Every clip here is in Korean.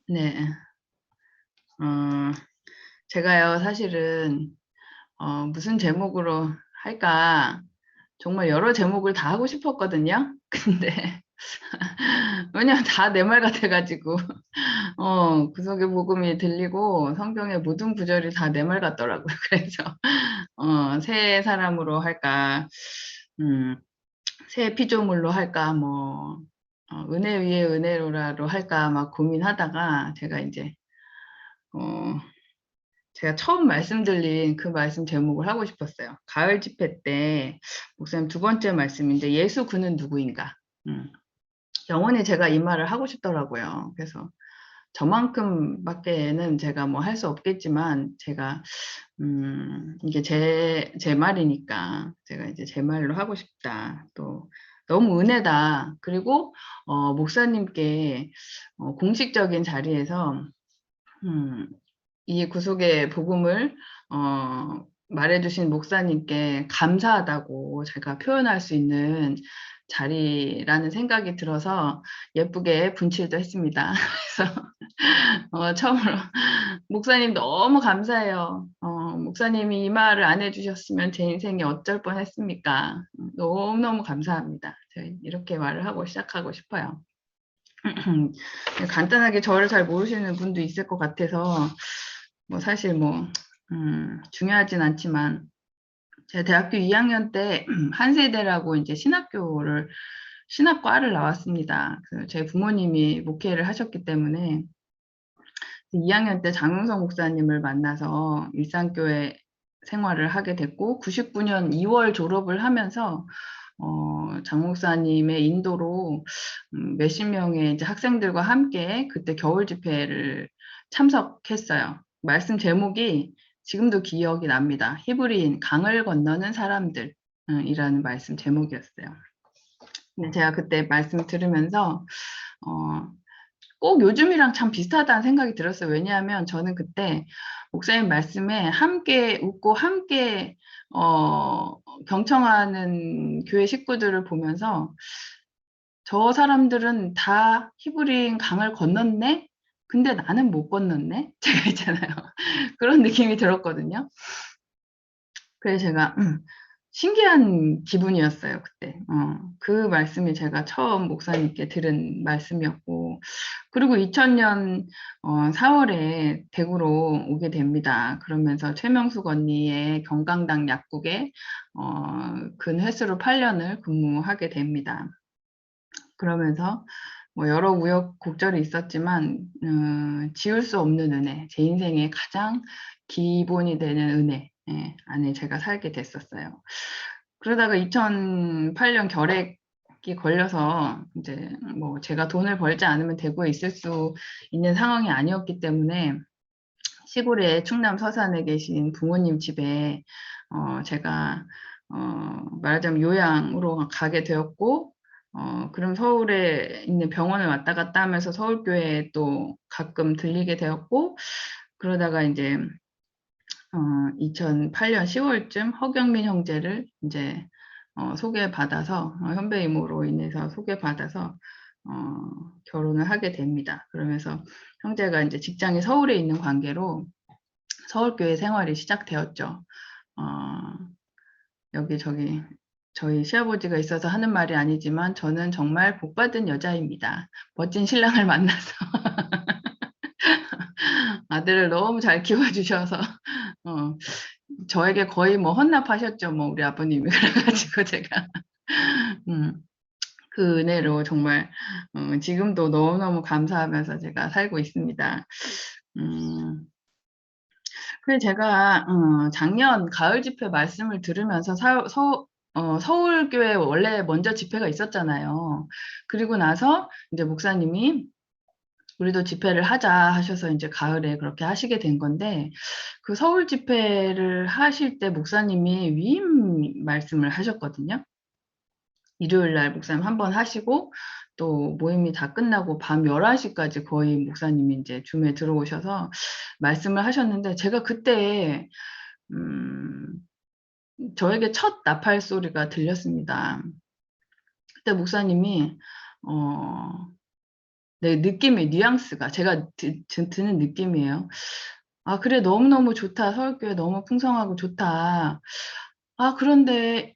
네. 어, 제가요, 사실은, 무슨 제목으로 할까, 정말 여러 제목을 다 하고 싶었거든요. 근데, 왜냐면 다 내 말 같아가지고, 구속의 복음이 들리고 성경의 모든 구절이 다 내 말 같더라고요. 그래서, 새 사람으로 할까, 음, 새 피조물로 할까, 뭐, 은혜 위에 은혜로라로 할까, 막 고민하다가, 어, 제가 처음 말씀드린 그 말씀 제목을 하고 싶었어요. 가을 집회 때 목사님 두 번째 말씀인데 예수 그는 누구인가? 음, 영원히 제가 이 말을 하고 싶더라고요. 그래서 저만큼밖에는 제가 뭐 할 수 없겠지만 제가 이게 제 말이니까 제가 이제 제 말로 하고 싶다. 또 너무 은혜다. 그리고 목사님께 공식적인 자리에서 음, 이 구속의 복음을 말해주신 목사님께 감사하다고 제가 표현할 수 있는 자리라는 생각이 들어서 예쁘게 분칠도 했습니다. 그래서 처음으로 목사님 너무 감사해요. 목사님이 이 말을 안 해주셨으면 제 인생이 어쩔 뻔했습니까? 너무너무 감사합니다. 제가 이렇게 말을 하고 시작하고 싶어요. 간단하게 저를 잘 모르시는 분도 있을 것 같아서 뭐 사실 뭐 중요하진 않지만 제가 대학교 2학년 때 한세대라고 이제 신학과를 나왔습니다. 제 부모님이 목회를 하셨기 때문에 2학년 때 장용석 목사님을 만나서 일산교회 생활을 하게 됐고 99년 2월 졸업을 하면서 장 목사님의 인도로 몇십 명의 이제 학생들과 함께 그때 겨울 집회를 참석했어요. 말씀 제목이 지금도 기억이 납니다. 히브리인 강을 건너는 사람들 이라는 말씀 제목이었어요. 근데 제가 그때 말씀 들으면서 어, 꼭 요즘이랑 참 비슷하다는 생각이 들었어요. 왜냐하면 저는 그때 목사님 말씀에 함께 웃고 함께 경청하는 교회 식구들을 보면서 저 사람들은 다 히브리인 강을 건넜네? 근데 나는 못 건넜네? 제가 있잖아요. 그런 느낌이 들었거든요. 그래서 제가 신기한 기분이었어요, 그때. 그 말씀이 제가 처음 목사님께 들은 말씀이었고, 그리고 2000년 4월에 대구로 오게 됩니다. 그러면서 최명숙 언니의 경강당 약국에 근 횟수로 8년을 근무하게 됩니다. 그러면서 뭐 여러 우여곡절이 있었지만 지울 수 없는 은혜, 제 인생의 가장 기본이 되는 은혜 안에 제가 살게 됐었어요. 그러다가 2008년 결핵이 걸려서 이제 뭐 제가 돈을 벌지 않으면 대구에 있을 수 있는 상황이 아니었기 때문에 시골에 충남 서산에 계신 부모님 집에 제가 말하자면 요양으로 가게 되었고 그럼 서울에 있는 병원을 왔다 갔다 하면서 서울교회에 또 가끔 들리게 되었고 그러다가 이제 2008년 10월쯤 허경민 형제를 이제 소개받아서 현배 이모로 인해서 소개받아서 결혼을 하게 됩니다. 그러면서 형제가 이제 직장이 서울에 있는 관계로 서울교회 생활이 시작되었죠. 어, 여기저기 저희 시아버지가 있어서 하는 말이 아니지만 저는 정말 복받은 여자입니다. 멋진 신랑을 만나서 아들을 너무 잘 키워주셔서 저에게 거의 뭐 헌납하셨죠. 뭐 우리 아버님이 그래가지고 제가 음, 그 은혜로 정말 지금도 너무너무 감사하면서 제가 살고 있습니다. 음, 그래 제가 작년 가을 집회 말씀을 들으면서 서울교회 원래 먼저 집회가 있었잖아요. 그리고 나서 이제 목사님이 우리도 집회를 하자 하셔서 이제 가을에 그렇게 하시게 된 건데 그 서울 집회를 하실 때 목사님이 위임 말씀을 하셨거든요. 일요일 날 목사님 한 번 하시고 또 모임이 다 끝나고 밤 11시까지 거의 목사님이 이제 줌에 들어오셔서 말씀을 하셨는데 제가 그때 음, 저에게 첫 나팔 소리가 들렸습니다. 그때 목사님이 어, 내 느낌의 뉘앙스가 제가 드는 느낌이에요. 아, 그래, 너무너무 좋다. 서울교회 너무 풍성하고 좋다. 아, 그런데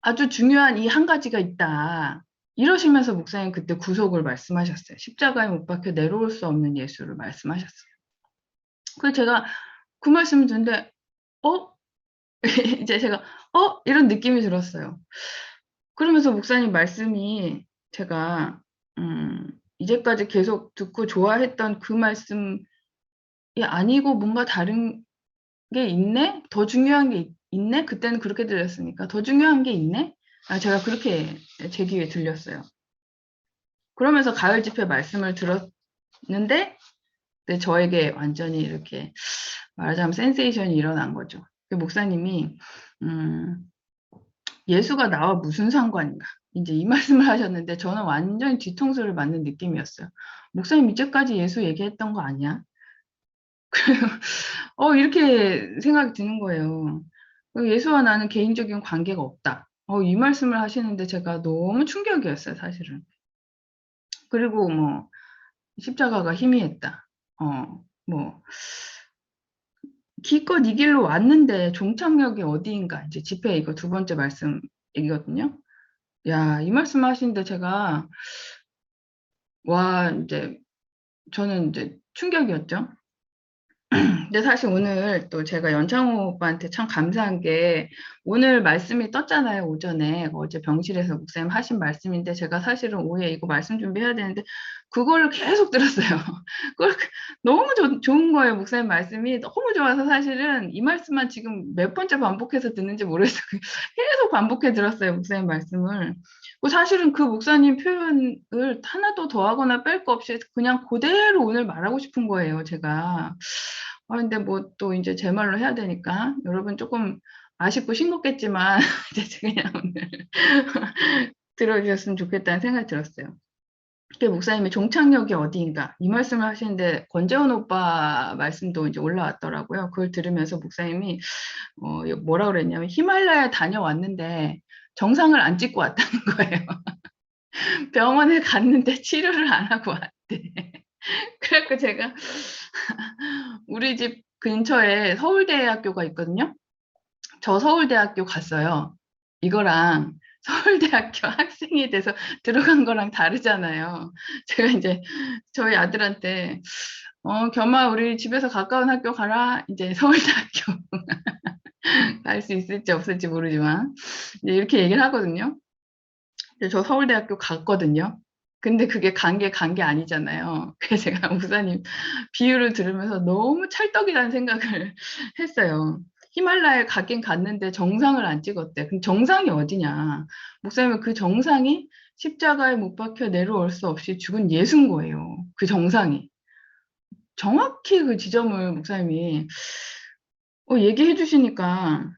아주 중요한 이 한 가지가 있다. 이러시면서 목사님 그때 구속을 말씀하셨어요. 십자가에 못 박혀 내려올 수 없는 예수를 말씀하셨어요. 그래서 제가 그 말씀을 듣는데, 어? 이제 제가, 이런 느낌이 들었어요. 그러면서 목사님 말씀이 제가, 이제까지 계속 듣고 좋아했던 그 말씀이 아니고 뭔가 다른 게 있네? 더 중요한 게 있네? 그때는 그렇게 들렸으니까. 더 중요한 게 있네? 아, 제가 그렇게 제 귀에 들렸어요. 그러면서 가을 집회 말씀을 들었는데, 네, 저에게 완전히 이렇게 말하자면 센세이션이 일어난 거죠. 목사님이, 음, 예수가 나와 무슨 상관인가? 이제 이 말씀을 하셨는데, 저는 완전히 뒤통수를 맞는 느낌이었어요. 목사님 이제까지 예수 얘기했던 거 아니야? 이렇게 생각이 드는 거예요. 예수와 나는 개인적인 관계가 없다. 이 말씀을 하시는데 제가 너무 충격이었어요, 사실은. 그리고 뭐, 십자가가 희미했다. 뭐, 기껏 이 길로 왔는데 종착역이 어디인가. 이제 집회 이거 두 번째 말씀이거든요. 야, 이 말씀 하시는데 제가, 와, 이제, 저는 이제 충격이었죠. 근데 사실 오늘 또 제가 연창호 오빠한테 참 감사한 게 오늘 말씀이 떴잖아요, 오전에. 어제 병실에서 목사님 하신 말씀인데 제가 사실은 오후에 이거 말씀 준비해야 되는데 그거를 계속 들었어요. 그걸 너무 좋은 거예요, 목사님 말씀이. 너무 좋아서 사실은 이 말씀만 지금 몇 번째 반복해서 듣는지 모르겠어요. 계속 반복해 들었어요, 목사님 말씀을. 사실은 그 목사님 표현을 하나도 더하거나 뺄 거 없이 그냥 그대로 오늘 말하고 싶은 거예요, 제가. 근데 뭐 또 이제 제 말로 해야 되니까 여러분 조금 아쉽고 싱겁겠지만 이제 그냥 오늘 들어주셨으면 좋겠다는 생각이 들었어요. 그 목사님이 종착역이 어디인가 이 말씀을 하시는데 권재원 오빠 말씀도 이제 올라왔더라고요. 그걸 들으면서 목사님이 뭐라 그랬냐면 히말라야 다녀왔는데 정상을 안 찍고 왔다는 거예요. 병원에 갔는데 치료를 안 하고 왔대. 그래갖고 제가 우리 집 근처에 서울대학교가 있거든요. 저 서울대학교 갔어요. 이거랑 서울대학교 학생이 돼서 들어간 거랑 다르잖아요. 제가 이제 저희 아들한테 겸아 우리 집에서 가까운 학교 가라. 이제 서울대학교 갈 수 있을지 없을지 모르지만 이제 이렇게 얘기를 하거든요. 근데 저 서울대학교 갔거든요. 근데 그게 간 게 아니잖아요. 그래서 제가 목사님 비유를 들으면서 너무 찰떡이라는 생각을 했어요. 히말라야에 가긴 갔는데 정상을 안 찍었대. 그럼 정상이 어디냐? 목사님은 그 정상이 십자가에 못 박혀 내려올 수 없이 죽은 예수인 거예요. 그 정상이. 정확히 그 지점을 목사님이 얘기해 주시니까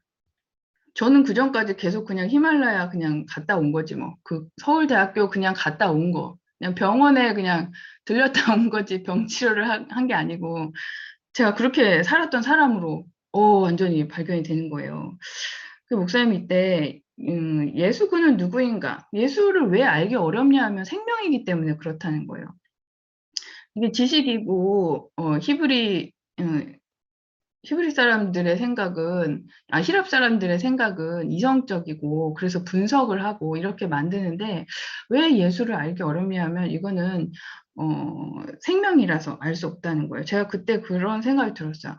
저는 그전까지 계속 그냥 히말라야 그냥 갔다 온 거지 뭐. 그 서울대학교 그냥 갔다 온 거. 그냥 병원에 그냥 들렸다 온 거지 병 치료를 한 게 아니고 제가 그렇게 살았던 사람으로 완전히 발견이 되는 거예요. 그 목사님이 이때 예수 그는 누구인가? 예수를 왜 알기 어렵냐 하면 생명이기 때문에 그렇다는 거예요. 이게 지식이고 히브리 사람들의 생각은, 히랍 사람들의 생각은 이성적이고, 그래서 분석을 하고 이렇게 만드는데, 왜 예수를 알기 어렵냐 하면, 이거는, 생명이라서 알 수 없다는 거예요. 제가 그때 그런 생각이 들었어요.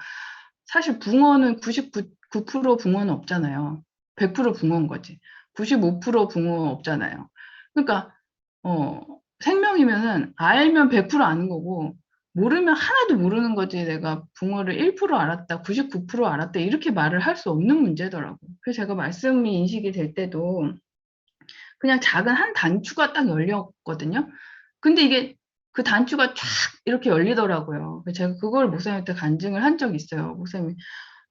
사실 붕어는 99% 붕어는 없잖아요. 100% 붕어인 거지. 95% 붕어 없잖아요. 그러니까, 어, 생명이면은 알면 100% 아는 거고, 모르면 하나도 모르는 거지. 내가 붕어를 1% 알았다, 99% 알았다, 이렇게 말을 할 수 없는 문제더라고. 그래서 제가 말씀이 인식이 될 때도 그냥 작은 한 단추가 딱 열렸거든요. 근데 이게 그 단추가 쫙 이렇게 열리더라고요. 그래서 제가 그걸 목사님한테 간증을 한 적이 있어요. 목사님이,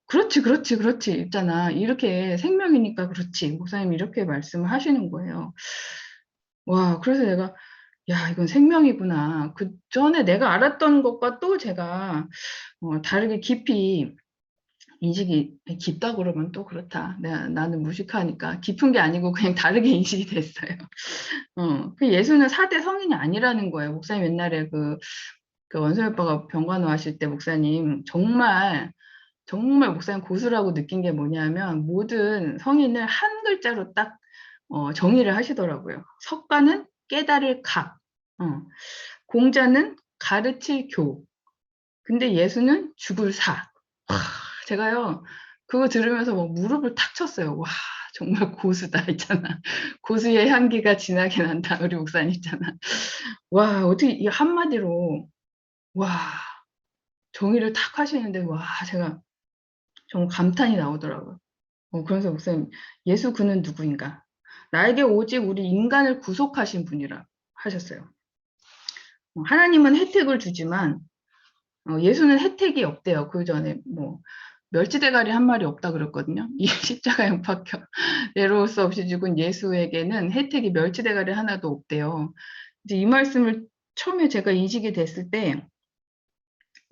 그렇지, 그렇지, 그렇지, 있잖아. 이렇게 생명이니까 그렇지. 목사님이 이렇게 말씀을 하시는 거예요. 와, 그래서 내가 야, 이건 생명이구나. 그 전에 내가 알았던 것과 또 제가 다르게 깊이 인식이 깊다 그러면 또 그렇다. 나는 무식하니까 깊은 게 아니고 그냥 다르게 인식이 됐어요. 그 예수는 4대 성인이 아니라는 거예요. 목사님 옛날에 그 원소희 오빠가 병간호 하실 때 목사님 정말 목사님 고수라고 느낀 게 뭐냐면 모든 성인을 한 글자로 딱 정의를 하시더라고요. 석가는 깨달을 각, 공자는 가르칠 교, 근데 예수는 죽을 사. 와, 제가요 그거 들으면서 막 무릎을 탁 쳤어요. 와, 정말 고수다 있잖아. 고수의 향기가 진하게 난다. 우리 목사님 있잖아. 와, 어떻게 이 한마디로 와, 정의를 탁 하시는데 와, 제가 정말 감탄이 나오더라고요. 그래서 목사님, 예수 그는 누구인가? 나에게 오직 우리 인간을 구속하신 분이라 하셨어요. 하나님은 혜택을 주지만 예수는 혜택이 없대요. 그 전에 뭐 멸치대가리 한 마리 없다 그랬거든요. 이 십자가 영파켜 내려올 수 없이 죽은 예수에게는 혜택이 멸치대가리 하나도 없대요. 이제 이 말씀을 처음에 제가 인식이 됐을 때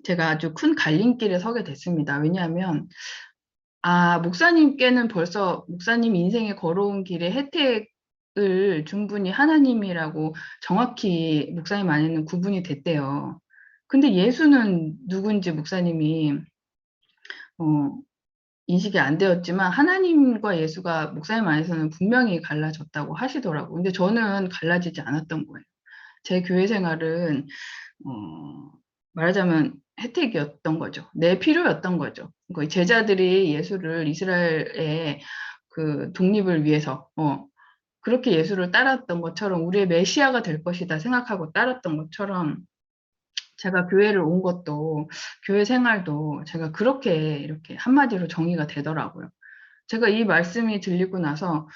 제가 아주 큰 갈림길에 서게 됐습니다. 왜냐하면 목사님께는 벌써 목사님 인생에 걸어온 길에 혜택을 준 분이 하나님이라고 정확히 목사님 안에는 구분이 됐대요. 근데 예수는 누군지 목사님이 인식이 안 되었지만 하나님과 예수가 목사님 안에서는 분명히 갈라졌다고 하시더라고요. 근데 저는 갈라지지 않았던 거예요. 제 교회 생활은 말하자면 혜택이었던 거죠. 내 필요였던 거죠. 그러니까 제자들이 예수를 이스라엘의 그 독립을 위해서 그렇게 예수를 따랐던 것처럼 우리의 메시아가 될 것이다 생각하고 따랐던 것처럼 제가 교회를 온 것도 교회 생활도 제가 그렇게 이렇게 한마디로 정의가 되더라고요. 제가 이 말씀이 들리고 나서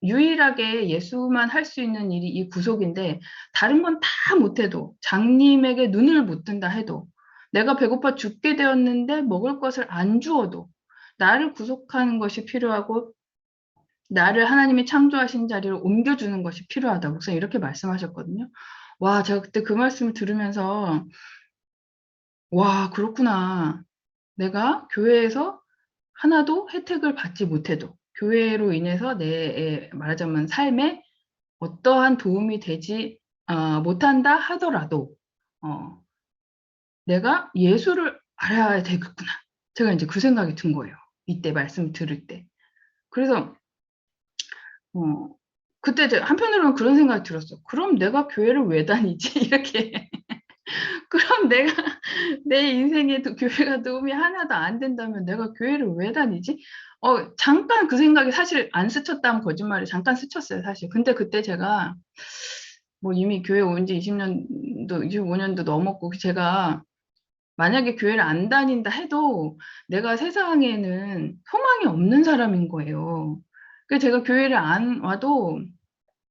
유일하게 예수만 할 수 있는 일이 이 구속인데 다른 건 다 못해도 장님에게 눈을 못 뜬다 해도 내가 배고파 죽게 되었는데 먹을 것을 안 주어도 나를 구속하는 것이 필요하고 나를 하나님이 창조하신 자리로 옮겨주는 것이 필요하다. 목사님 이렇게 말씀하셨거든요. 와, 제가 그때 그 말씀을 들으면서 와, 그렇구나. 내가 교회에서 하나도 혜택을 받지 못해도 교회로 인해서 내 말하자면 삶에 어떠한 도움이 되지 못한다 하더라도 내가 예수를 알아야 되겠구나. 제가 이제 그 생각이 든 거예요. 이때 말씀 들을 때. 그래서 그때 한편으로는 그런 생각이 들었어. 그럼 내가 교회를 왜 다니지? 이렇게. 그럼 내가 내 인생에 교회가 도움이 하나도 안 된다면 내가 교회를 왜 다니지? 잠깐 그 생각이 사실 안 스쳤다면 거짓말이 잠깐 스쳤어요, 사실. 근데 그때 제가 뭐 이미 교회 온 지 20년도, 25년도 넘었고 제가 만약에 교회를 안 다닌다 해도 내가 세상에는 소망이 없는 사람인 거예요. 그래서 제가 교회를 안 와도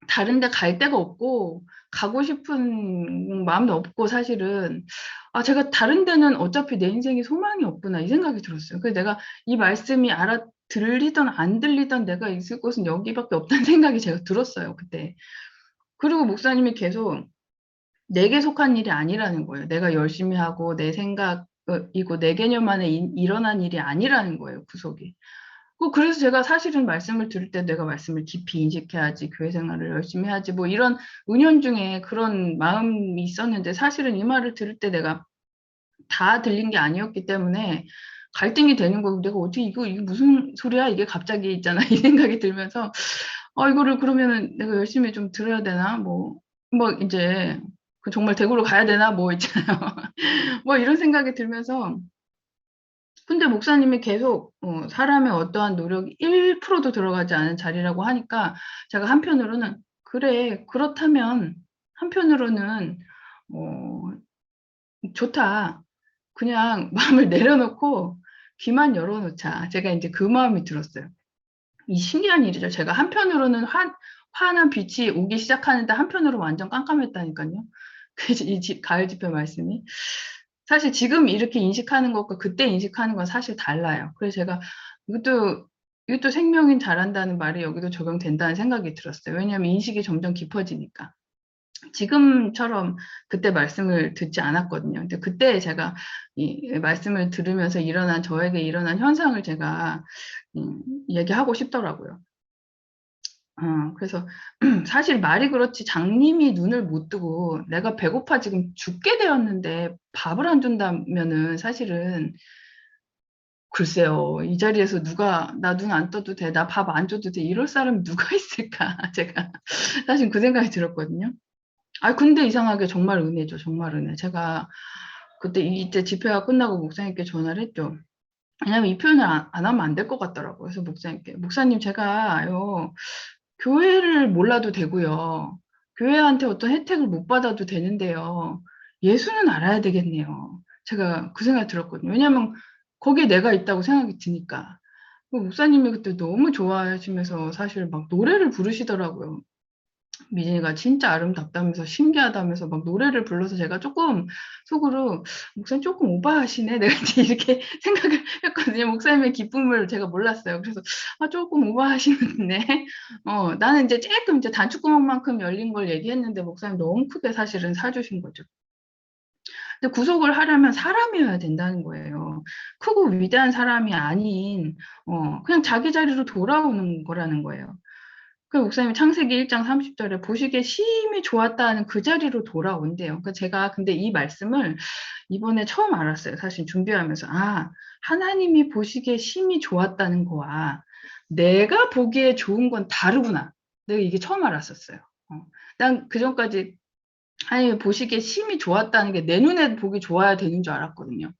다른 데 갈 데가 없고 가고 싶은 마음도 없고 사실은 제가 다른 데는 어차피 내 인생에 소망이 없구나 이 생각이 들었어요. 그래서 내가 이 말씀이 들리던 안 들리던 내가 있을 곳은 여기밖에 없다는 생각이 제가 들었어요. 그때. 그리고 목사님이 계속 내게 속한 일이 아니라는 거예요. 내가 열심히 하고 내 생각이고 내 개념 안에 일어난 일이 아니라는 거예요. 구속이. 그래서 제가 사실은 말씀을 들을 때 내가 말씀을 깊이 인식해야지, 교회 생활을 열심히 하지, 뭐 이런 은연중에 그런 마음이 있었는데 사실은 이 말을 들을 때 내가 다 들린 게 아니었기 때문에 갈등이 되는 거고 내가 어떻게 이게 무슨 소리야? 이게 갑자기 있잖아. 이 생각이 들면서 이거를 그러면은 내가 열심히 좀 들어야 되나? 뭐 이제 정말 대구로 가야 되나? 뭐 있잖아요. 뭐 이런 생각이 들면서 근데 목사님이 계속 사람의 어떠한 노력이 1%도 들어가지 않은 자리라고 하니까 제가 한편으로는 그래 그렇다면 한편으로는 좋다. 그냥 마음을 내려놓고 귀만 열어놓자. 제가 이제 그 마음이 들었어요. 이 신기한 일이죠. 제가 한편으로는 환한 빛이 오기 시작하는데 한편으로 완전 깜깜했다니까요. 이 가을 집회 말씀이. 사실 지금 이렇게 인식하는 것과 그때 인식하는 건 사실 달라요. 그래서 제가 이것도 생명인 잘한다는 말이 여기도 적용된다는 생각이 들었어요. 왜냐하면 인식이 점점 깊어지니까. 지금처럼 그때 말씀을 듣지 않았거든요. 근데 그때 제가 이 말씀을 들으면서 저에게 일어난 현상을 제가 얘기하고 싶더라고요. 그래서 사실 말이 그렇지 장님이 눈을 못 뜨고 내가 배고파 지금 죽게 되었는데 밥을 안 준다면은 사실은 글쎄요. 이 자리에서 누가 나 눈 안 떠도 돼. 나 밥 안 줘도 돼. 이럴 사람이 누가 있을까? 제가 사실 그 생각이 들었거든요. 근데 이상하게 정말 은혜죠. 정말 은혜. 제가 그때 이때 집회가 끝나고 목사님께 전화를 했죠. 왜냐면 이 표현을 안 하면 안 될 것 같더라고요. 그래서 목사님께, 목사님, 제가요, 교회를 몰라도 되고요. 교회한테 어떤 혜택을 못 받아도 되는데요. 예수는 알아야 되겠네요. 제가 그 생각이 들었거든요. 왜냐면 거기에 내가 있다고 생각이 드니까. 목사님이 그때 너무 좋아하시면서 사실 막 노래를 부르시더라고요. 미진이가 진짜 아름답다면서 신기하다면서 막 노래를 불러서 제가 조금 속으로 목사님 조금 오버하시네 내가 이제 이렇게 생각을 했거든요. 목사님의 기쁨을 제가 몰랐어요. 그래서 조금 오버하시는데 나는 이제 조금 이제 단추구멍만큼 열린 걸 얘기했는데 목사님 너무 크게 사실은 사주신 거죠. 근데 구속을 하려면 사람이어야 된다는 거예요. 크고 위대한 사람이 아닌 그냥 자기 자리로 돌아오는 거라는 거예요. 그 목사님이 창세기 1장 30절에 보시기에 심히 좋았다는 그 자리로 돌아온대요. 그러니까 제가 근데 이 말씀을 이번에 처음 알았어요. 사실 준비하면서. 하나님이 보시기에 심히 좋았다는 거와 내가 보기에 좋은 건 다르구나. 내가 이게 처음 알았었어요. 난 그전까지 하나님이 보시기에 심히 좋았다는 게 내 눈에 보기 좋아야 되는 줄 알았거든요.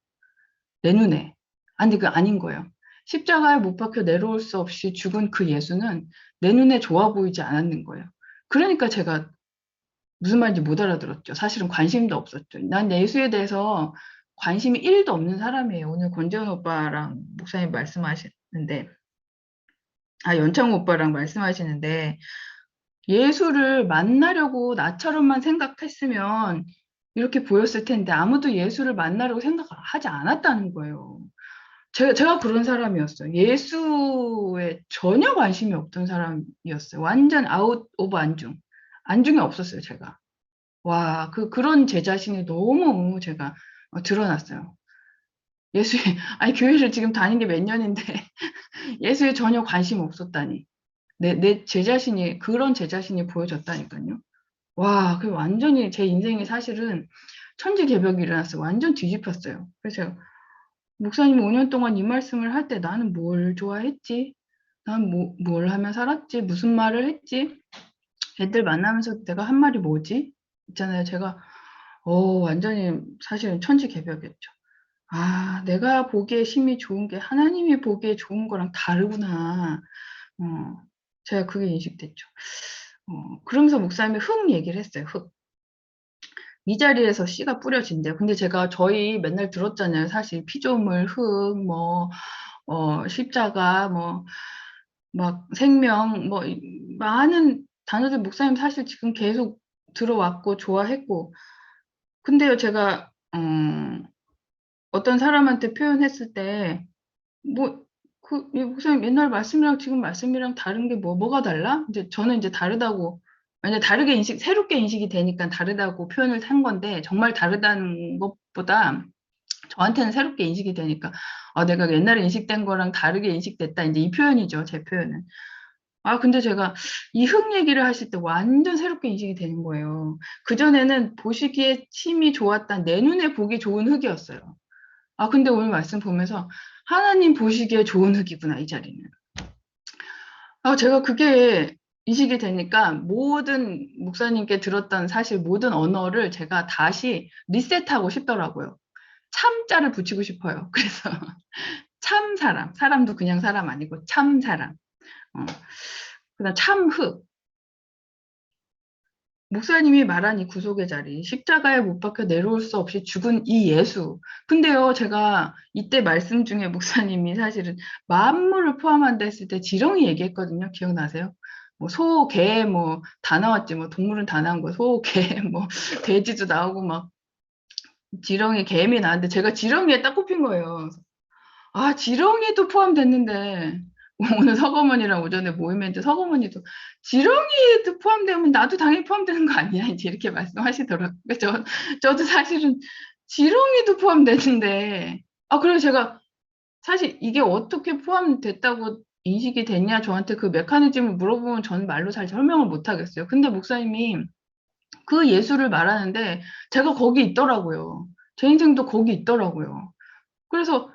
내 눈에. 근데 그 아닌 거예요. 십자가에 못 박혀 내려올 수 없이 죽은 그 예수는 내 눈에 좋아 보이지 않았는 거예요. 그러니까 제가 무슨 말인지 못 알아들었죠. 사실은 관심도 없었죠. 난 예수에 대해서 관심이 1도 없는 사람이에요. 오늘 권재현 오빠랑 목사님 말씀하시는데, 연창 오빠랑 말씀하시는데, 예수를 만나려고 나처럼만 생각했으면 이렇게 보였을 텐데, 아무도 예수를 만나려고 생각하지 않았다는 거예요. 제가 그런 사람이었어요. 예수에 전혀 관심이 없던 사람이었어요. 완전 아웃 오브 안중. 안중에 없었어요, 제가. 와, 그런 제 자신이 너무 제가 드러났어요. 예수에, 교회를 지금 다닌 게 몇 년인데, 예수에 전혀 관심 없었다니. 제 자신이, 그런 제 자신이 보여졌다니까요. 와, 그 완전히 제 인생이 사실은 천지개벽이 일어났어요. 완전 뒤집혔어요. 그래서 제가 목사님이 5년 동안 이 말씀을 할 때 나는 뭘 좋아했지? 난 뭘 하면 살았지? 무슨 말을 했지? 애들 만나면서 내가 한 말이 뭐지? 있잖아요. 제가, 완전히 사실은 천지개벽이었죠. 내가 보기에 심히 좋은 게 하나님이 보기에 좋은 거랑 다르구나. 어, 제가 그게 인식됐죠. 그러면서 목사님이 흙 얘기를 했어요. 흙. 이 자리에서 씨가 뿌려진대요. 근데 제가 저희 맨날 들었잖아요. 사실 피조물, 흙, 뭐, 십자가, 뭐, 막 생명, 뭐, 많은 단어들 목사님 사실 지금 계속 들어왔고 좋아했고. 근데요, 제가, 어떤 사람한테 표현했을 때, 뭐, 이 목사님 옛날 말씀이랑 지금 말씀이랑 다른 게 뭐가 달라? 이제 저는 이제 다르다고, 만약 새롭게 인식이 되니까 다르다고 표현을 한 건데, 정말 다르다는 것보다 저한테는 새롭게 인식이 되니까, 내가 옛날에 인식된 거랑 다르게 인식됐다. 이제 이 표현이죠, 제 표현은. 근데 제가 이 흙 얘기를 하실 때 완전 새롭게 인식이 되는 거예요. 그전에는 보시기에 침이 좋았던 내 눈에 보기 좋은 흙이었어요. 근데 오늘 말씀 보면서 하나님 보시기에 좋은 흙이구나, 이 자리는. 제가 그게 인식이 되니까 모든 목사님께 들었던 사실 모든 언어를 제가 다시 리셋하고 싶더라고요. 참자를 붙이고 싶어요. 그래서 참 사람, 사람도 그냥 사람 아니고 참 사람. 그다음 참 흙. 목사님이 말한 이 구속의 자리, 십자가에 못 박혀 내려올 수 없이 죽은 이 예수. 근데요, 제가 이때 말씀 중에 목사님이 사실은 만물을 포함한다 했을 때 지렁이 얘기했거든요. 기억나세요? 뭐 소, 개, 뭐 다 나왔지. 뭐 동물은 다 나온 거. 소, 개, 뭐 돼지도 나오고 막 지렁이, 개미 나왔는데 제가 지렁이에 딱 꼽힌 거예요. 지렁이도 포함됐는데 오늘 서거머니랑 오전에 모임했는데 서거머니도 지렁이도 포함되면 나도 당연히 포함되는 거 아니야? 이제 이렇게 말씀하시더라고요. 저도 사실은 지렁이도 포함되는데, 그래서 제가 사실 이게 어떻게 포함됐다고 인식이 됐냐, 저한테 그 메커니즘을 물어보면 저는 말로 잘 설명을 못 하겠어요. 근데 목사님이 그 예수를 말하는데 제가 거기 있더라고요. 제 인생도 거기 있더라고요. 그래서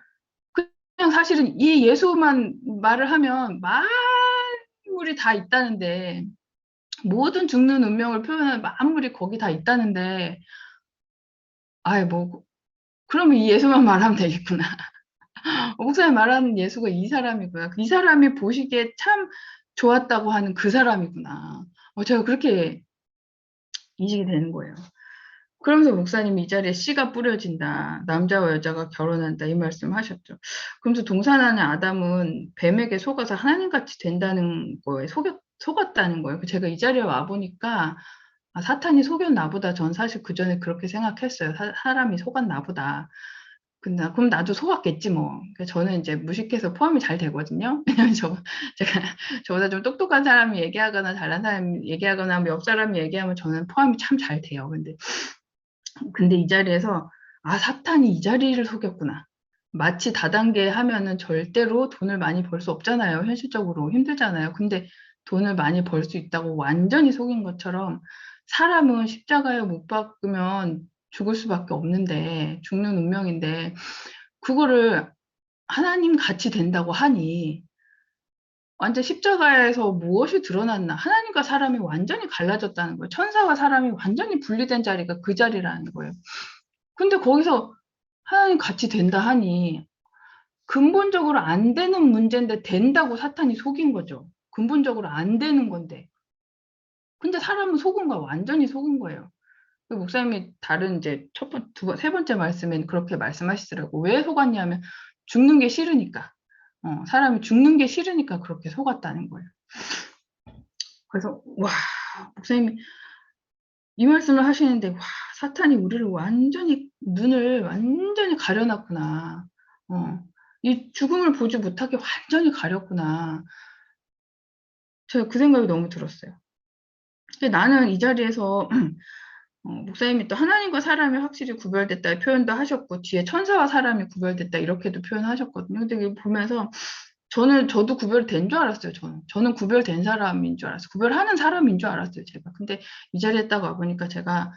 그냥 사실은 이 예수만 말을 하면 만물이 다 있다는데, 모든 죽는 운명을 표현하는 만물이 거기 다 있다는데, 뭐 그러면 이 예수만 말하면 되겠구나. 목사님 말하는 예수가 이 사람이구나. 이 사람이 보시기에 참 좋았다고 하는 그 사람이구나. 제가 그렇게 인식이 되는 거예요. 그러면서 목사님이 이 자리에 씨가 뿌려진다. 남자와 여자가 결혼한다. 이 말씀 하셨죠. 그러면서 동산하는 아담은 뱀에게 속아서 하나님같이 된다는 거에 속았다는 거예요. 제가 이 자리에 와보니까 사탄이 속였나 보다. 전 사실 그 전에 그렇게 생각했어요. 사람이 속았나 보다. 근데 그럼 나도 속았겠지 뭐. 저는 이제 무식해서 포함이 잘 되거든요. 왜냐면 제가 저보다 좀 똑똑한 사람이 얘기하거나 잘난 사람이 얘기하거나 뭐 옆 사람이 얘기하면 저는 포함이 참 잘 돼요. 근데 이 자리에서 사탄이 이 자리를 속였구나. 마치 다단계 하면은 절대로 돈을 많이 벌 수 없잖아요. 현실적으로 힘들잖아요. 근데 돈을 많이 벌 수 있다고 완전히 속인 것처럼, 사람은 십자가에 못 박으면 죽을 수밖에 없는데, 죽는 운명인데, 그거를 하나님 같이 된다고 하니 완전 십자가에서 무엇이 드러났나? 하나님과 사람이 완전히 갈라졌다는 거예요. 천사와 사람이 완전히 분리된 자리가 그 자리라는 거예요. 근데 거기서 하나님 같이 된다 하니 근본적으로 안 되는 문제인데 된다고 사탄이 속인 거죠. 근본적으로 안 되는 건데. 근데 사람은 속은 거야. 완전히 속은 거예요. 목사님이 다른 이제 세 번째 말씀엔 그렇게 말씀하시더라고. 왜 속았냐면 죽는 게 싫으니까. 사람이 죽는 게 싫으니까 그렇게 속았다는 거예요. 그래서 목사님이 이 말씀을 하시는데, 사탄이 우리를 눈을 완전히 가려놨구나. 이 죽음을 보지 못하게 완전히 가렸구나. 제가 그 생각이 너무 들었어요. 근데 나는 이 자리에서 목사님이 또 하나님과 사람이 확실히 구별됐다 표현도 하셨고, 뒤에 천사와 사람이 구별됐다 이렇게도 표현하셨거든요. 근데 이거 보면서 저도 구별된 줄 알았어요. 저는 구별된 사람인 줄 알았어요. 구별하는 사람인 줄 알았어요, 제가. 근데 이 자리에 딱 와보니까 제가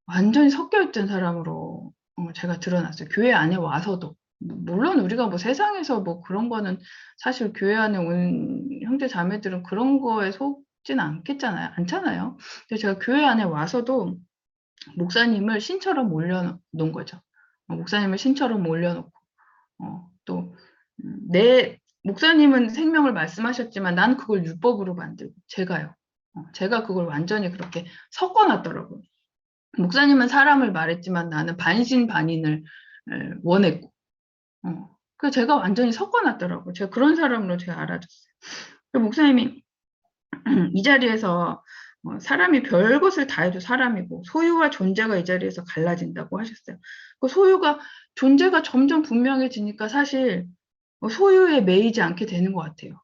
완전히 섞여있던 사람으로 제가 드러났어요. 교회 안에 와서도. 물론 우리가 뭐 세상에서 뭐 그런 거는 사실 교회 안에 온 형제 자매들은 그런 거에 속지는 않잖아요. 근데 제가 교회 안에 와서도 목사님을 신처럼 올려놓은 거죠. 목사님을 신처럼 올려놓고, 또, 목사님은 생명을 말씀하셨지만 난 그걸 율법으로 만들고, 제가요. 제가 그걸 완전히 그렇게 섞어놨더라고요. 목사님은 사람을 말했지만 나는 반신반인을 원했고, 그래서 제가 완전히 섞어놨더라고요. 제가 그런 사람으로 제가 알아줬어요. 목사님이 이 자리에서 사람이 별것을 다 해도 사람이고 소유와 존재가 이 자리에서 갈라진다고 하셨어요. 그 존재가 점점 분명해지니까 사실 소유에 매이지 않게 되는 것 같아요.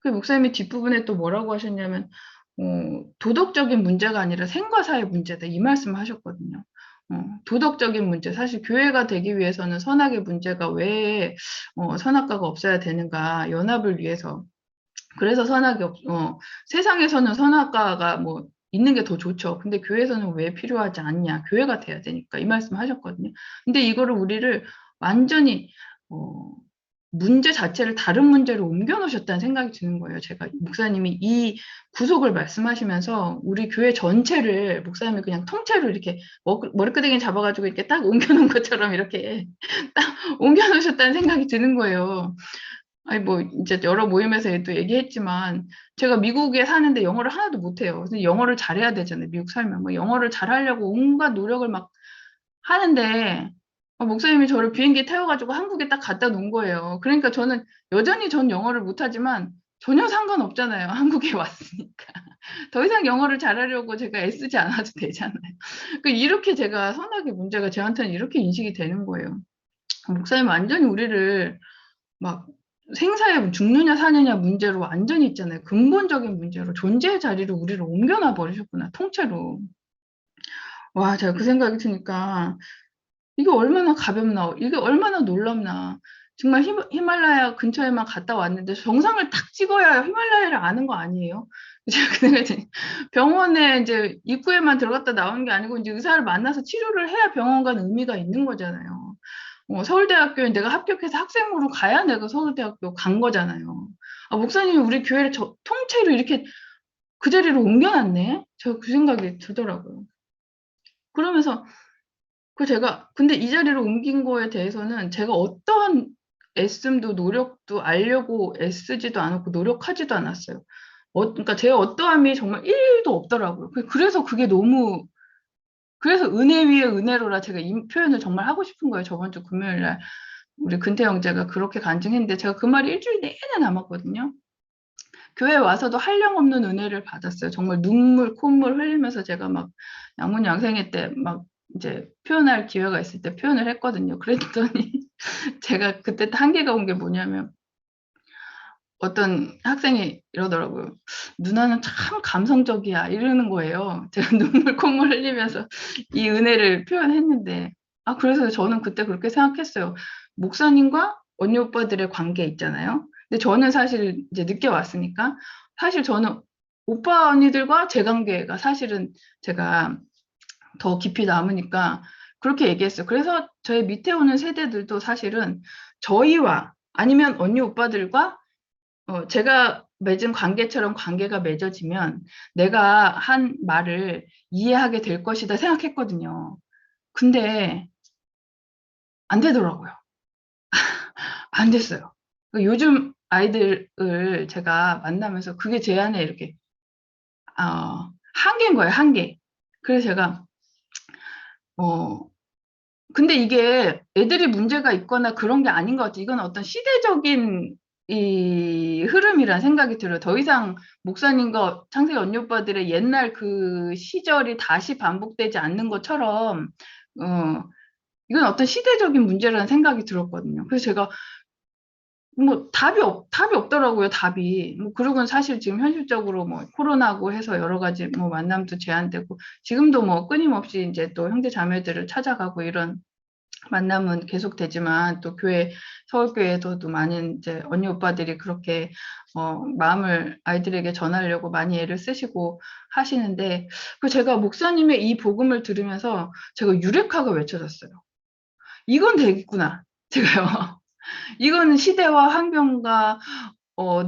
그 목사님이 뒷부분에 또 뭐라고 하셨냐면, 도덕적인 문제가 아니라 생과사의 문제다 이 말씀을 하셨거든요. 도덕적인 문제, 사실 교회가 되기 위해서는 선악의 문제가 왜 선악과가 없어야 되는가, 연합을 위해서. 그래서 세상에서는 선악과가 뭐 있는 게 더 좋죠. 근데 교회에서는 왜 필요하지 않냐? 교회가 돼야 되니까 이 말씀 하셨거든요. 근데 이거를 우리를 완전히 문제 자체를 다른 문제로 옮겨 놓으셨다는 생각이 드는 거예요. 제가 목사님이 이 구속을 말씀하시면서 우리 교회 전체를 목사님이 그냥 통째로 이렇게 머리끄댕이 잡아가지고 이렇게 딱 옮겨 놓은 것처럼 이렇게 딱 옮겨 놓으셨다는 생각이 드는 거예요. 뭐 이제 여러 모임에서 또 얘기했지만 제가 미국에 사는데 영어를 하나도 못해요. 그래서 영어를 잘해야 되잖아요. 미국 살면 뭐 영어를 잘하려고 온갖 노력을 막 하는데 목사님이 저를 비행기에 태워가지고 한국에 딱 갖다 놓은 거예요. 그러니까 저는 여전히 전 영어를 못하지만 전혀 상관없잖아요. 한국에 왔으니까. 더 이상 영어를 잘하려고 제가 애쓰지 않아도 되잖아요. 이렇게 제가 선악의 문제가 저한테는 이렇게 인식이 되는 거예요. 목사님 완전히 우리를 막 생사에 죽느냐 사느냐 문제로 완전히 있잖아요. 근본적인 문제로 존재의 자리를 우리를 옮겨놔 버리셨구나, 통째로. 와, 제가 그 생각이 드니까 이게 얼마나 가볍나, 이게 얼마나 놀랍나. 정말 히말라야 근처에만 갔다 왔는데 정상을 딱 찍어야 히말라야를 아는 거 아니에요? 제가 그 생각이 드니 병원에 이제 입구에만 들어갔다 나오는 게 아니고 이제 의사를 만나서 치료를 해야 병원 가는 의미가 있는 거잖아요. 서울대학교에 내가 합격해서 학생으로 가야 내가 서울대학교 간 거잖아요. 아, 목사님이 우리 교회를 통째로 이렇게 그 자리로 옮겨놨네? 제가 그 생각이 들더라고요. 그러면서 제가 근데 이 자리로 옮긴 거에 대해서는 제가 어떠한 애씀도 노력도 알려고 애쓰지도 않았고 노력하지도 않았어요. 그러니까 제 어떠함이 정말 1도 없더라고요. 그래서 그게 너무 그래서 은혜 위에 은혜로라 제가 이 표현을 정말 하고 싶은 거예요. 저번 주 금요일 날 우리 근태 형제가 그렇게 간증했는데 제가 그 말이 일주일 내내 남았거든요. 교회 와서도 한량없는 은혜를 받았어요. 정말 눈물, 콧물 흘리면서 제가 막 양문 양생회 때 막 이제 표현할 기회가 있을 때 표현을 했거든요. 그랬더니 제가 그때 한계가 온 게 뭐냐면 어떤 학생이 이러더라고요. 누나는 참 감성적이야. 이러는 거예요. 제가 눈물, 콧물 흘리면서 이 은혜를 표현했는데 그래서 저는 그때 그렇게 생각했어요. 목사님과 언니 오빠들의 관계 있잖아요. 근데 저는 사실 이제 늦게 왔으니까 사실 저는 오빠 언니들과 제 관계가 사실은 제가 더 깊이 남으니까 그렇게 얘기했어요. 그래서 저희 밑에 오는 세대들도 사실은 저희와 아니면 언니 오빠들과 제가 맺은 관계처럼 관계가 맺어지면 내가 한 말을 이해하게 될 것이다 생각했거든요. 근데 안 되더라고요. 안 됐어요. 요즘 아이들을 제가 만나면서 그게 제 안에 이렇게 한계인 거예요, 한계. 그래서 제가 근데 이게 애들이 문제가 있거나 그런 게 아닌 것 같아요. 이건 어떤 시대적인 이 흐름이란 생각이 들어요. 더 이상 목사님과 창세기 언니 오빠들의 옛날 그 시절이 다시 반복되지 않는 것처럼, 이건 어떤 시대적인 문제라는 생각이 들었거든요. 그래서 제가 답이 없더라고요, 답이. 그리고 사실 지금 현실적으로 코로나고 해서 여러 가지 만남도 제한되고, 지금도 끊임없이 이제 또 형제 자매들을 찾아가고 이런 만남은 계속되지만 또 서울교회에서도 많은 이제 언니 오빠들이 그렇게 마음을 아이들에게 전하려고 많이 애를 쓰시고 하시는데 제가 목사님의 이 복음을 들으면서 제가 유레카가 외쳐졌어요. 이건 되겠구나. 제가요. 이거는 시대와 환경과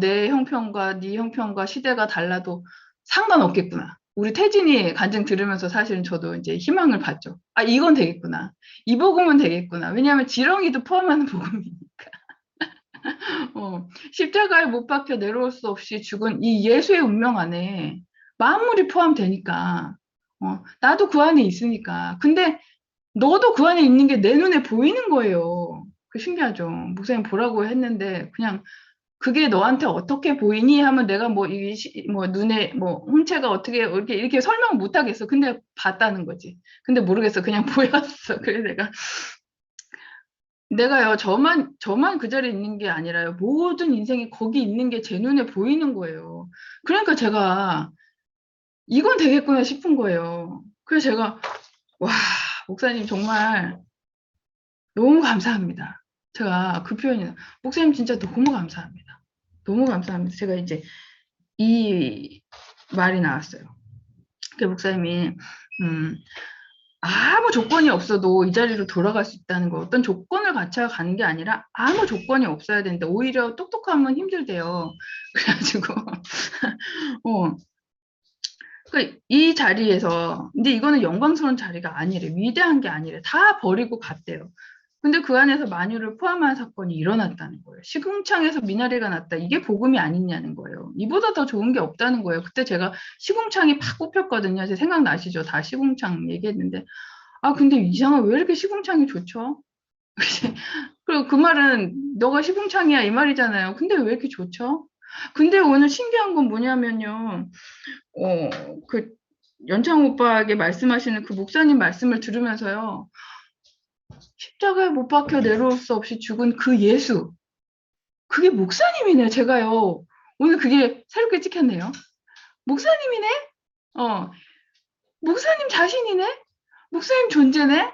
내 형편과 네 형편과 시대가 달라도 상관없겠구나. 우리 태진이 간증 들으면서 사실은 저도 이제 희망을 봤죠. 이건 되겠구나. 이 복음은 되겠구나. 왜냐하면 지렁이도 포함하는 복음이니까. 십자가에 못 박혀 내려올 수 없이 죽은 이 예수의 운명 안에 만물이 포함되니까. 나도 그 안에 있으니까. 근데 너도 그 안에 있는 게 내 눈에 보이는 거예요. 그 신기하죠. 목사님 보라고 했는데 그냥 그게 너한테 어떻게 보이니 하면 내가 눈에 홍채가 어떻게 이렇게 설명 못 하겠어. 근데 봤다는 거지. 근데 모르겠어. 그냥 보였어. 그래서 내가요, 저만 그 자리에 있는 게 아니라요. 모든 인생이 거기 있는 게 제 눈에 보이는 거예요. 그러니까 제가 이건 되겠구나 싶은 거예요. 그래서 제가 와, 목사님 정말 너무 감사합니다. 제가 그 표현이 목사님 진짜 너무 감사합니다. 너무 감사합니다. 제가 이제 이 말이 나왔어요. 그 목사님이 아무 조건이 없어도 이 자리로 돌아갈 수 있다는 거, 어떤 조건을 갖춰 가는 게 아니라 아무 조건이 없어야 되는데 오히려 똑똑하면 힘들대요. 그래가지고 이 자리에서 근데 이거는 영광스러운 자리가 아니래, 위대한 게 아니래, 다 버리고 갔대요. 근데 그 안에서 만유를 포함한 사건이 일어났다는 거예요. 시궁창에서 미나리가 났다. 이게 복음이 아니냐는 거예요. 이보다 더 좋은 게 없다는 거예요. 그때 제가 시궁창이 팍 꼽혔거든요. 제 생각나시죠? 다 시궁창 얘기했는데 근데 이상하게 왜 이렇게 시궁창이 좋죠? 그리고 그 말은 너가 시궁창이야 이 말이잖아요. 근데 왜 이렇게 좋죠? 근데 오늘 신기한 건 뭐냐면요. 그 연창 오빠에게 말씀하시는 그 목사님 말씀을 들으면서요. 십자가에 못 박혀 내려올 수 없이 죽은 그 예수. 그게 목사님이네. 제가요. 오늘 그게 새롭게 찍혔네요. 목사님이네? 목사님 자신이네? 목사님 존재네?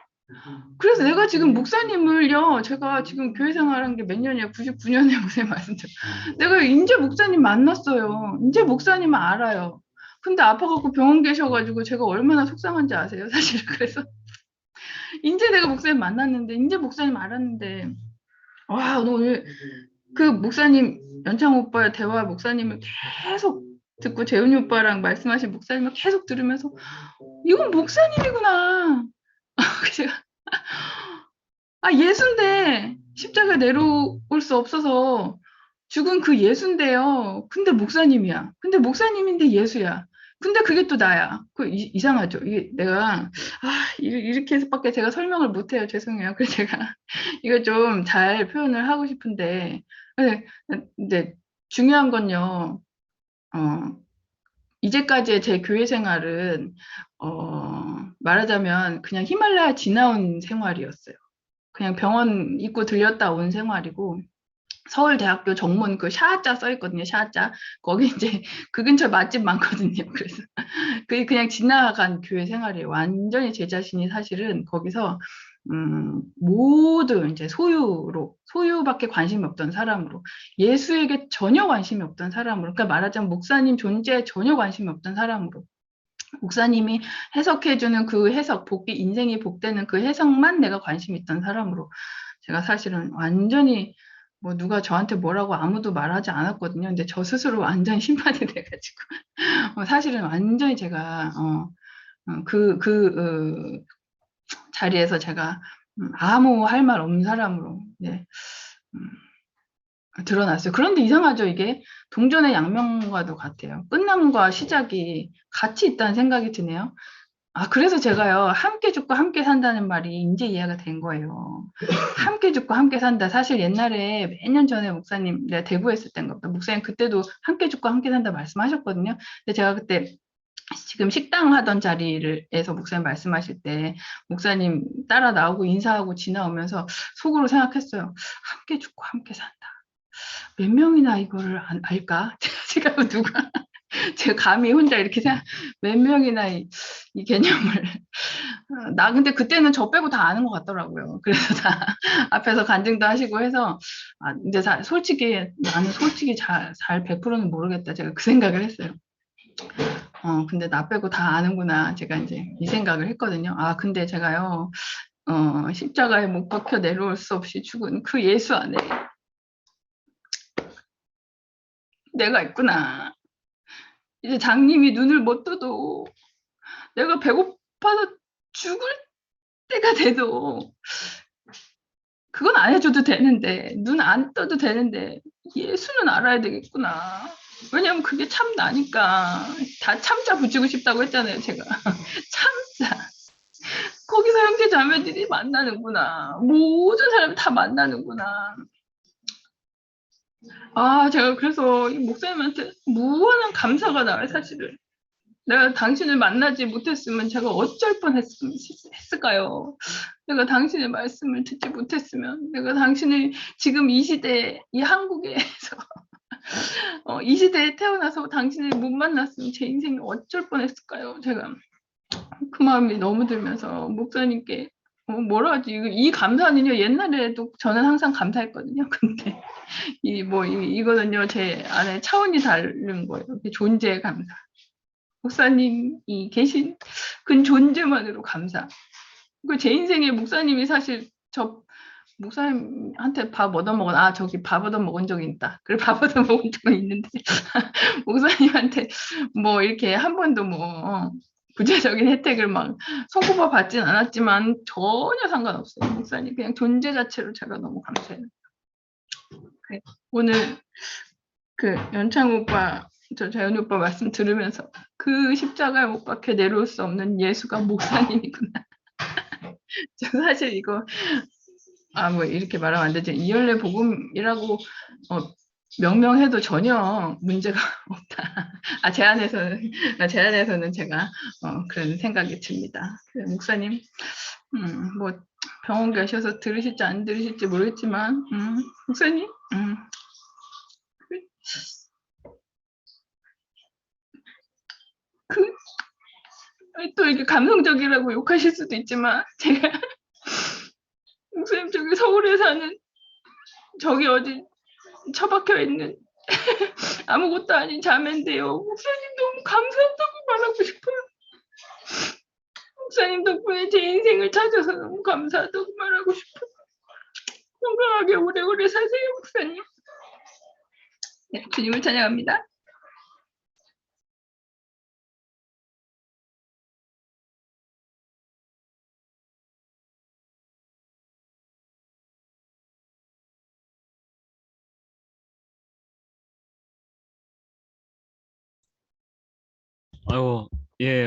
그래서 내가 지금 목사님을요, 제가 지금 교회 생활한 게 몇 년이야? 99년에 목사님 말씀드려. 내가 인제 목사님 만났어요. 인제 목사님을 알아요. 근데 아파갖고 병원 계셔가지고 제가 얼마나 속상한지 아세요? 사실 그래서 인제 내가 목사님 만났는데, 인제 목사님 알았는데, 와, 오늘 그 목사님, 연창 오빠의 대화 목사님을 계속 듣고 재훈이 오빠랑 말씀하신 목사님을 계속 들으면서 이건 목사님이구나. 제가 예수인데 십자가 내려올 수 없어서 죽은 그 예수인데요. 근데 목사님이야. 근데 목사님인데 예수야. 근데 그게 또 나야. 이상하죠. 이게 내가 이렇게 해서밖에 제가 설명을 못해요. 죄송해요. 그래서 제가 이거 좀 잘 표현을 하고 싶은데, 근데 중요한 건요. 이제까지의 제 교회 생활은 말하자면 그냥 히말라야 지나온 생활이었어요. 그냥 병원 입구 들렸다 온 생활이고, 서울대학교 정문 그 샤자 써 있거든요. 샤자. 거기 이제 그 근처 맛집 많거든요. 그래서 그게 그냥 지나간 교회 생활이에요. 완전히 제 자신이 사실은 거기서 모두 이제 소유밖에 관심이 없던 사람으로, 예수에게 전혀 관심이 없던 사람으로, 그러니까 말하자면 목사님 존재에 전혀 관심이 없던 사람으로, 목사님이 해석해주는 그 해석, 인생이 복되는 그 해석만 내가 관심 있던 사람으로, 제가 사실은 완전히 뭐 누가 저한테 뭐라고 아무도 말하지 않았거든요. 근데 저 스스로 완전 심판이 돼가지고 사실은 완전히 제가 자리에서 제가 아무 할 말 없는 사람으로 드러났어요. 그런데 이상하죠. 이게 동전의 양면과도 같아요. 끝남과 시작이 같이 있다는 생각이 드네요. 그래서 제가요, 함께 죽고 함께 산다는 말이 이제 이해가 된 거예요. 함께 죽고 함께 산다. 사실 옛날에 몇 년 전에 목사님, 내가 대구에 있을 때인가 보다. 목사님 그때도 함께 죽고 함께 산다 말씀하셨거든요. 근데 제가 그때 지금 식당 하던 자리에서 목사님 말씀하실 때 목사님 따라 나오고 인사하고 지나오면서 속으로 생각했어요. 함께 죽고 함께 산다. 몇 명이나 이거를 알까? 제가 누가 제가 감히 혼자 이렇게 몇 명이나 이 개념을 근데 그때는 저 빼고 다 아는 것 같더라고요. 그래서 다 앞에서 간증도 하시고 해서 이제 솔직히 나는 솔직히 잘 100%는 모르겠다. 제가 그 생각을 했어요. 근데 나 빼고 다 아는구나. 제가 이제 이 생각을 했거든요. 근데 제가요, 십자가에 못 박혀 내려올 수 없이 죽은 그 예수 안에 내가 있구나. 이제 장님이 눈을 못 떠도 내가 배고파서 죽을 때가 돼도 그건 안 해줘도 되는데, 눈 안 떠도 되는데 예수는 알아야 되겠구나. 왜냐면 그게 참 나니까. 다 참자 붙이고 싶다고 했잖아요. 제가 참자. 거기서 형제 자매들이 만나는구나. 모든 사람이 다 만나는구나. 제가 그래서 이 목사님한테 무한한 감사가 나와요. 사실은 내가 당신을 만나지 못했으면 제가 어쩔 뻔했을까요? 내가 당신의 말씀을 듣지 못했으면, 내가 당신을 지금 이 시대, 이 한국에서 이 시대에 태어나서 당신을 못 만났으면 제 인생이 어쩔 뻔했을까요? 제가 그 마음이 너무 들면서 목사님께 뭐라 하지? 이 감사는요, 옛날에도 저는 항상 감사했거든요. 근데 이거는요, 제 안에 차원이 다른 거예요. 존재의 감사. 목사님이 계신 그 존재만으로 감사. 제 인생에 목사님이 사실 저 목사님한테 밥 얻어먹은, 저기 밥 얻어먹은 적이 있다. 그래, 밥 얻어먹은 적은 있는데, 목사님한테 이렇게 한 번도 구체적인 혜택을 손꼽아 받진 않았지만 전혀 상관없어요. 목사님 그냥 존재 자체로 제가 너무 감사해요. 오늘 연창 오빠, 재현이 오빠 말씀 들으면서 그 십자가에 못 박혀 내려올 수 없는 예수가 목사님이구나. 저 사실 이거 이렇게 말하면 안 되죠. 이연례 복음이라고 명명해도 전혀 문제가 없다. 제 안에서는 제가 그런 생각이 듭니다. 목사님 병원 가셔서 들으실지 안 들으실지 모르겠지만 목사님 그, 또 이게 감성적이라고 욕하실 수도 있지만, 제가, 목사님, 저기 서울에 사는, 저기 어디 처박혀 있는 아무것도 아닌 자매인데요. 목사님 너무 감사하다고 말하고 싶어요. 목사님 덕분에 제 인생을 찾아서 너무 감사하다고 말하고 싶어요. 건강하게 오래오래 사세요, 목사님. 네, 주님을 찬양합니다. 아이고, 예.